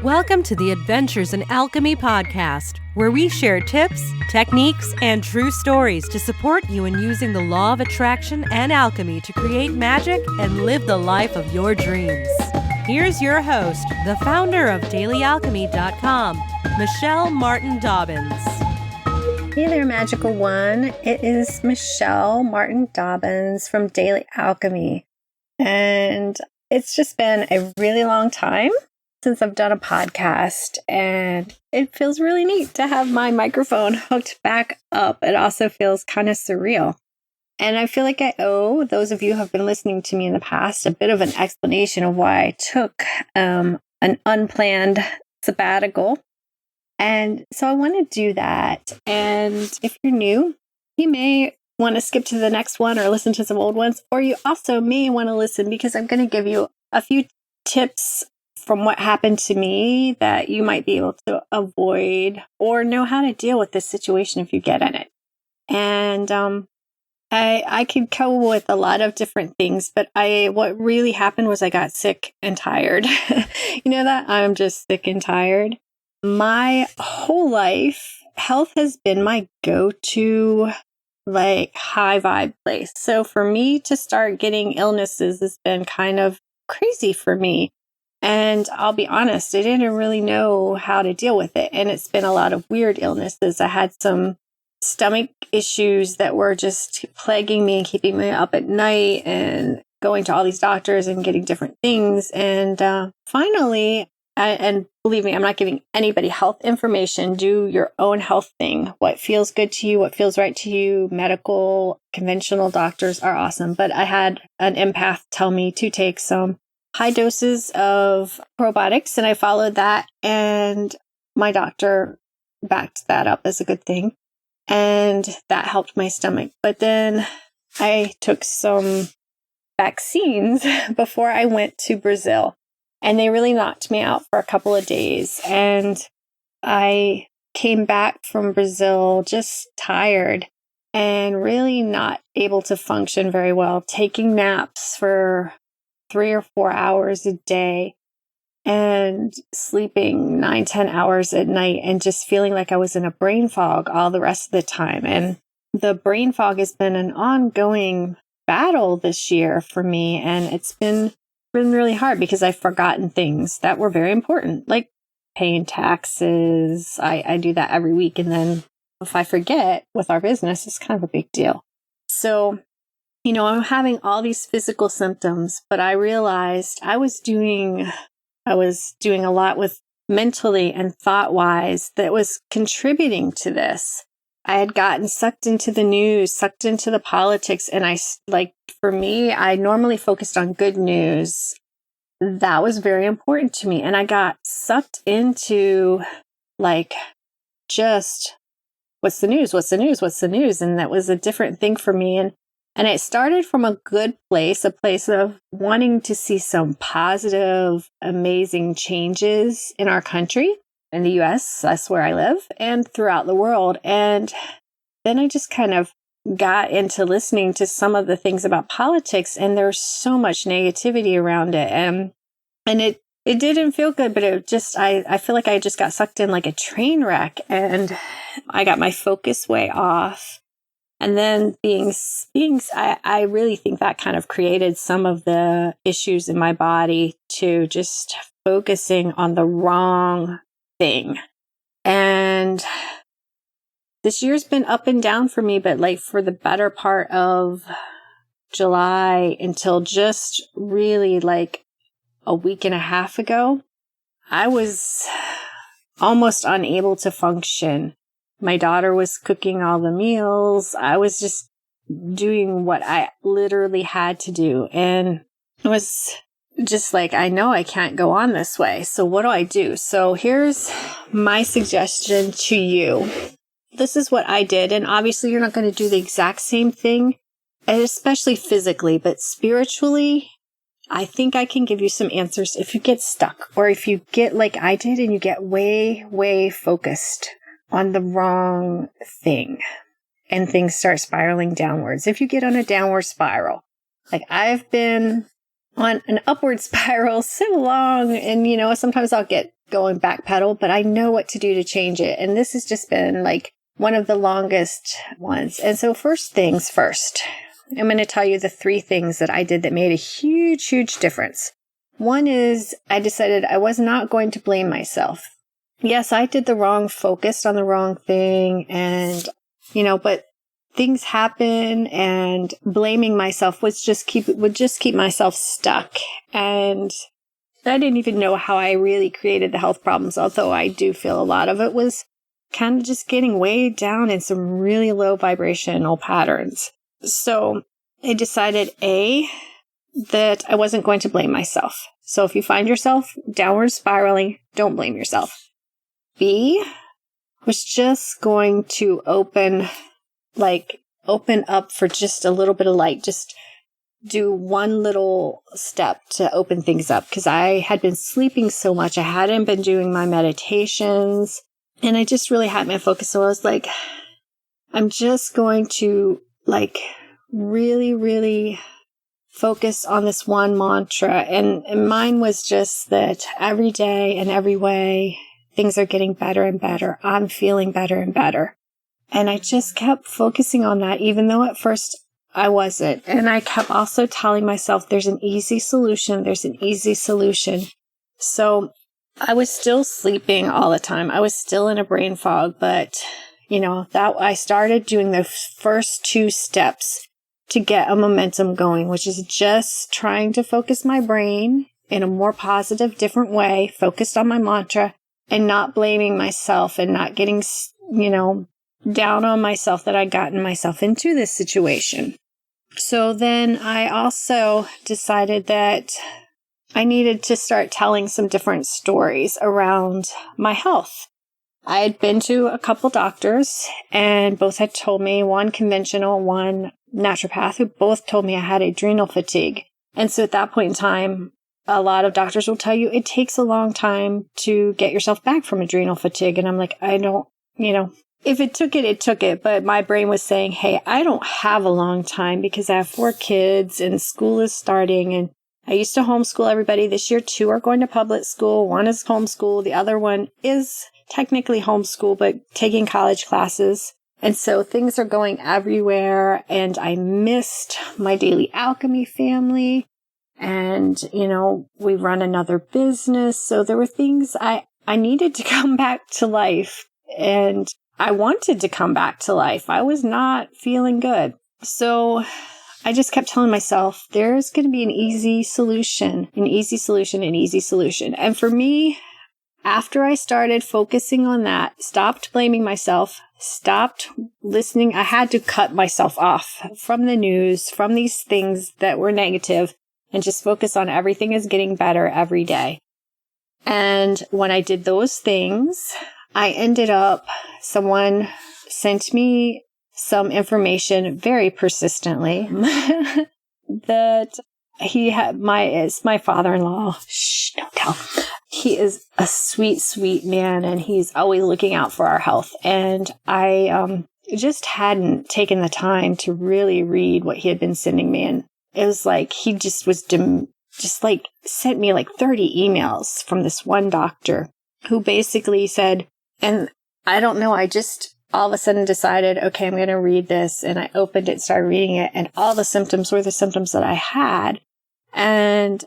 Welcome to the Adventures in Alchemy podcast, where we share tips, techniques, and true stories to support you in using the law of attraction and alchemy to create magic and live the life of your dreams. Here's your host, the founder of DailyAlchemy.com, Michelle Martin Dobbins. Hey there, Magical One. It is Michelle Martin Dobbins from Daily Alchemy. And it's just been a really long time since I've done a podcast, and it feels really neat to have my microphone hooked back up. It also feels kind of surreal. And I feel like I owe those of you who have been listening to me in the past a bit of an explanation of why I took an unplanned sabbatical. And so I want to do that. And if you're new, you may want to skip to the next one or listen to some old ones, or you also may want to listen because I'm going to give you a few tips from what happened to me that you might be able to avoid or know how to deal with this situation if you get in it. And I could go with a lot of different things, but what really happened was I got sick and tired. You know that? I'm just sick and tired. My whole life, health has been my go-to high vibe place. So for me to start getting illnesses has been kind of crazy for me. And I'll be honest, I didn't really know how to deal with it. And it's been a lot of weird illnesses. I had some stomach issues that were just plaguing me and keeping me up at night and going to all these doctors and getting different things. And finally, and believe me, I'm not giving anybody health information. Do your own health thing. What feels good to you, what feels right to you. Medical, conventional doctors are awesome. But I had an empath tell me to take some high doses of probiotics, and I followed that, and my doctor backed that up as a good thing, and that helped my stomach. But then I took some vaccines before I went to Brazil, and they really knocked me out for a couple of days, and I came back from Brazil just tired and really not able to function very well, taking naps for 3 or 4 hours a day and sleeping 9-10 hours at night and just feeling like I was in a brain fog all the rest of the time. And the brain fog has been an ongoing battle this year for me. And it's been really hard because I've forgotten things that were very important, like paying taxes. I do that every week. And then if I forget with our business, it's kind of a big deal. So I'm having all these physical symptoms, but I realized I was doing a lot with mentally and thought-wise that was contributing to this. I had gotten sucked into the news, sucked into the politics, and for me, I normally focused on good news. That was very important to me, and I got sucked into just what's the news, and that was a different thing for me. And it started from a good place, a place of wanting to see some positive, amazing changes in our country, in the US, that's where I live, and throughout the world. And then I just kind of got into listening to some of the things about politics, and there's so much negativity around it. And it didn't feel good, but I feel like I just got sucked in like a train wreck, and I got my focus way off. And then I really think that kind of created some of the issues in my body to just focusing on the wrong thing. And this year's been up and down for me, but for the better part of July until just really a week and a half ago, I was almost unable to function. My daughter was cooking all the meals. I was just doing what I literally had to do. And it was just I know I can't go on this way. So what do I do? So here's my suggestion to you. This is what I did. And obviously you're not going to do the exact same thing, and especially physically, but spiritually, I think I can give you some answers if you get stuck, or if you get like I did and you get way, way focused on the wrong thing and things start spiraling downwards. If you get on a downward spiral, I've been on an upward spiral so long, and sometimes I'll get going backpedal, but I know what to do to change it. And this has just been like one of the longest ones. And so first things first, I'm going to tell you the 3 things that I did that made a huge, huge difference. One is I decided I was not going to blame myself. Yes, I did the wrong, focused on the wrong thing, and, but things happen, and blaming myself would just keep myself stuck. And I didn't even know how I really created the health problems, although I do feel a lot of it was kind of just getting way down in some really low vibrational patterns. So I decided, that I wasn't going to blame myself. So if you find yourself downward spiraling, don't blame yourself. B, was just going to open up for just a little bit of light, just do one little step to open things up, because I had been sleeping so much. I hadn't been doing my meditations, and I just really had my focus. So I was like, I'm just going to really, really focus on this one mantra. And mine was just that every day and every way, things are getting better and better. I'm feeling better and better. And I just kept focusing on that, even though at first I wasn't. And I kept also telling myself, there's an easy solution. There's an easy solution. So I was still sleeping all the time. I was still in a brain fog, but that I started doing the first 2 steps to get a momentum going, which is just trying to focus my brain in a more positive, different way, focused on my mantra, and not blaming myself and not getting, down on myself that I'd gotten myself into this situation. So then I also decided that I needed to start telling some different stories around my health. I had been to a couple doctors, and both had told me, one conventional, one naturopath, who both told me I had adrenal fatigue. And so at that point in time, a lot of doctors will tell you it takes a long time to get yourself back from adrenal fatigue. And I'm like, I don't, if it took it, it took it. But my brain was saying, hey, I don't have a long time because I have 4 kids and school is starting. And I used to homeschool everybody. This year, 2 are going to public school. 1 is homeschool. The other one is technically homeschool, but taking college classes. And so things are going everywhere. And I missed my Daily Alchemy family. And, we run another business. So there were things I needed to come back to life. And I wanted to come back to life. I was not feeling good. So I just kept telling myself, there's going to be an easy solution, an easy solution, an easy solution. And for me, after I started focusing on that, stopped blaming myself, stopped listening, I had to cut myself off from the news, from these things that were negative, and just focus on everything is getting better every day. And when I did those things, I ended up, someone sent me some information very persistently that it's my father-in-law. Shh, don't tell. He is a sweet, sweet man, and he's always looking out for our health. And I just hadn't taken the time to really read what he had been sending me. And it was like he just was sent me 30 emails from this one doctor who basically said, and I don't know, I just all of a sudden decided, okay, I'm going to read this. And I opened it, started reading it, and all the symptoms were the symptoms that I had. And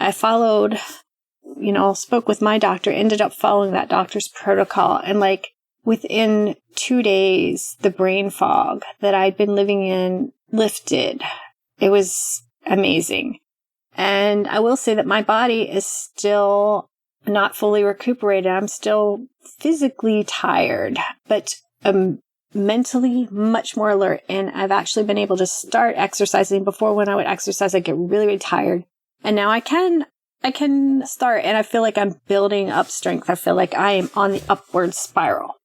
I followed, spoke with my doctor, ended up following that doctor's protocol. And within 2 days, the brain fog that I'd been living in lifted. It was amazing. And I will say that my body is still not fully recuperated. I'm still physically tired, but mentally much more alert. And I've actually been able to start exercising. Before, when I would exercise, I'd get really, really tired. And now I can start, and I feel like I'm building up strength. I feel like I am on the upward spiral.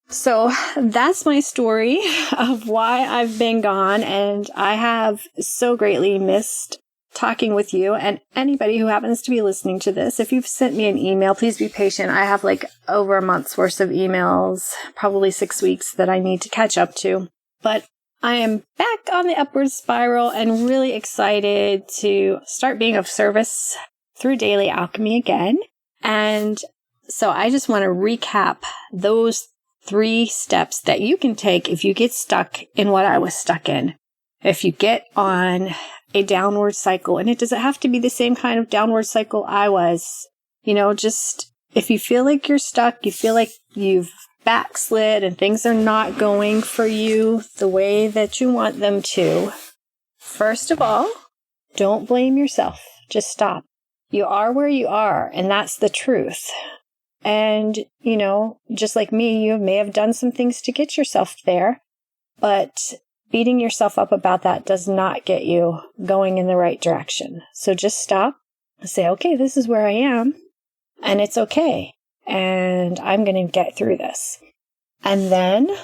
So that's my story of why I've been gone. And I have so greatly missed talking with you and anybody who happens to be listening to this. If you've sent me an email, please be patient. I have over a month's worth of emails, probably 6 weeks that I need to catch up to. But I am back on the upward spiral and really excited to start being of service through Daily Alchemy again. And So I just want to recap those 3 steps that you can take if you get stuck in what I was stuck in. If you get on a downward cycle, and it doesn't have to be the same kind of downward cycle I was, just if you feel like you're stuck, you feel like you've backslid and things are not going for you the way that you want them to, first of all, don't blame yourself. Just stop. You are where you are, and that's the truth. And, just like me, you may have done some things to get yourself there, but beating yourself up about that does not get you going in the right direction. So just stop and say, okay, this is where I am, and it's okay. And I'm going to get through this. And then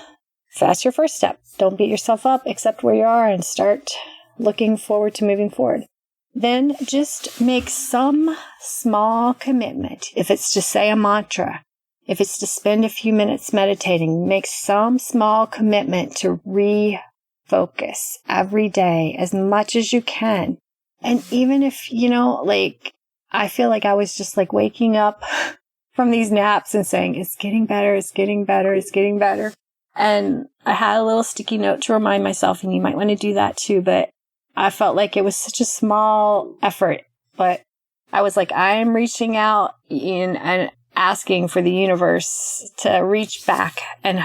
that's your first step. Don't beat yourself up, accept where you are, and start looking forward to moving forward. Then just make some small commitment. If it's to say a mantra, if it's to spend a few minutes meditating, make some small commitment to refocus every day as much as you can. And even if, I feel like I was just like waking up from these naps and saying, it's getting better, it's getting better, it's getting better. And I had a little sticky note to remind myself, and you might want to do that too, but I felt like it was such a small effort. But I was like, I am reaching out and asking for the universe to reach back and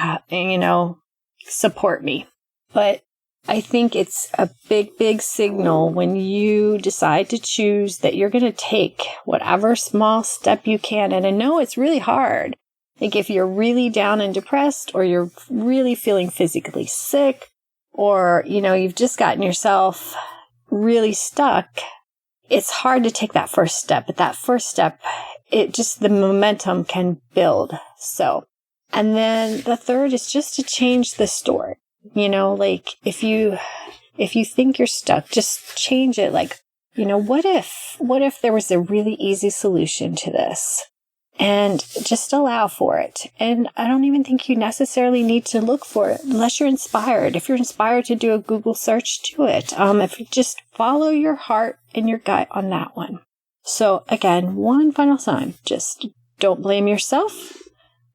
support me. But I think it's a big, big signal when you decide to choose that you're going to take whatever small step you can. And I know it's really hard. Like if you're really down and depressed, or you're really feeling physically sick, or, you've just gotten yourself really stuck, it's hard to take that first step. But that first step, the momentum can build. So, and then the third is just to change the story. If you think you're stuck, just change it. Like, what if there was a really easy solution to this? And just allow for it. And I don't even think you necessarily need to look for it unless you're inspired. If you're inspired to do a Google search, do it. If you just follow your heart and your gut on that one. So again, one final time, just don't blame yourself.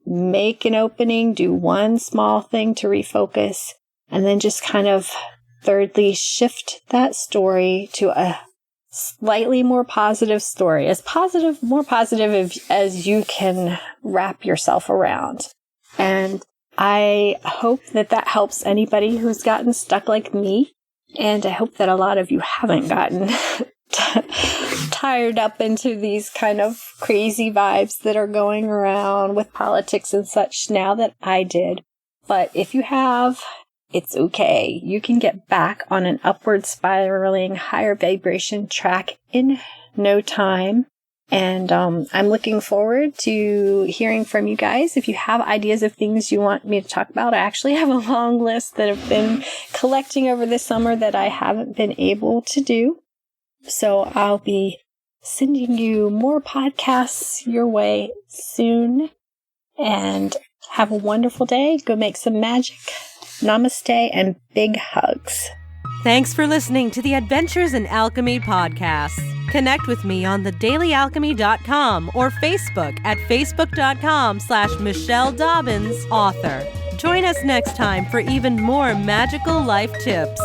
Make an opening, do one small thing to refocus, and then just kind of thirdly shift that story to a slightly more positive story, more positive as you can wrap yourself around. And I hope that helps anybody who's gotten stuck like me. And I hope that a lot of you haven't gotten tired up into these kind of crazy vibes that are going around with politics and such now that I did. But if you have, it's okay. You can get back on an upward spiraling higher vibration track in no time. And I'm looking forward to hearing from you guys. If you have ideas of things you want me to talk about, I actually have a long list that have been collecting over the summer that I haven't been able to do. So I'll be sending you more podcasts your way soon. And have a wonderful day. Go make some magic. Namaste and big hugs. Thanks for listening to the Adventures in Alchemy podcast. Connect with me on thedailyalchemy.com or Facebook at facebook.com/Michelle Dobbins author. Join us next time for even more magical life tips.